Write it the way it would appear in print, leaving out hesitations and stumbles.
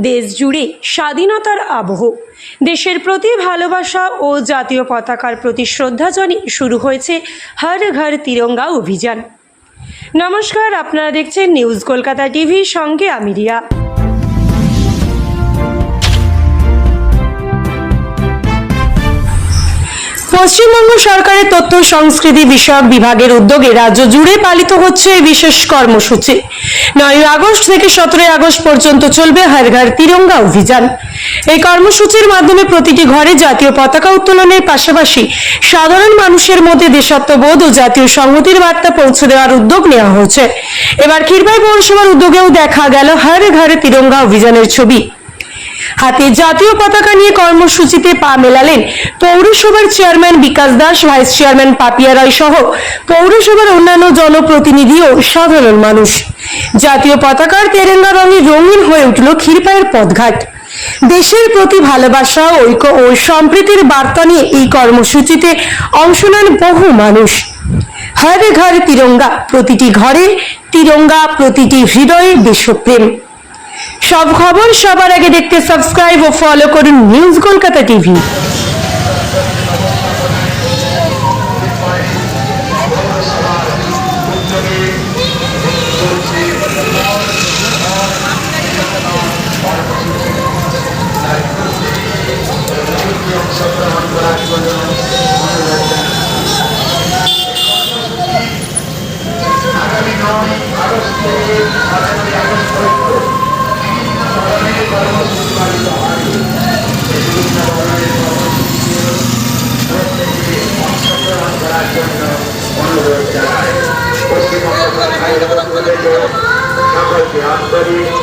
দেশ জুড়ে স্বাধীনতার আবহ, দেশের প্রতি ভালোবাসা ও জাতীয় পতাকার প্রতি শ্রদ্ধা জানিয়ে শুরু হয়েছে হর ঘর তিরঙ্গা অভিযান। নমস্কার, আপনারা দেখছেন নিউজ কলকাতা টিভি, সঙ্গে আমি রিয়া। পশ্চিমবঙ্গ সরকারের তথ্য সংস্কৃতি বিষয়ক বিভাগের উদ্যোগে রাজ্য জুড়ে পালিত হচ্ছে এই বিশেষ কর্মসূচি। 9 আগস্ট থেকে 17 আগস্ট পর্যন্ত চলবে হর ঘর তিরঙ্গা অভিযান। এই কর্মসূচির মাধ্যমে প্রতিটি ঘরে জাতীয় পতাকা উত্তোলনের পাশাপাশি সাধারণ মানুষের মধ্যে দেশাত্মবোধ ও জাতীয় সংহতির বার্তা পৌঁছে দেওয়ার উদ্যোগ নেওয়া হয়েছে। এবার ক্ষীরপাই পৌরসভার উদ্যোগেও দেখা গেল হর ঘর তিরঙ্গা অভিযানের ছবি। হাতে জাতীয় পতাকা নিয়ে কর্মসূচিতে পা মেলালেন পৌরসভার chairman Bikash Das, vice chairman Papiya রায় সহ পৌরসভার অন্যান্য জনপ্রতিনিধি ও সাধারণ মানুষ। জাতীয় পতাকার তেরঙ্গা রঙে রঙিন হয়ে উঠল ক্ষীরপাইয়ের পথঘাট। দেশের প্রতি ভালোবাসা, ঐক্য ও সম্প্রীতির বার্তা নিয়ে এই কর্মসূচিতে অংশ নেন বহু মানুষ। হর ঘর তিরঙ্গা, প্রতিটি ঘরে তিরঙ্গা, প্রতিটি হৃদয়ে দেশপ্রেম। সব খবর সবার আগে দেখতে সাবস্ক্রাইব ও ফলো করুন নিউজ কলকাতা টিভি। সকলকে আন্তরিক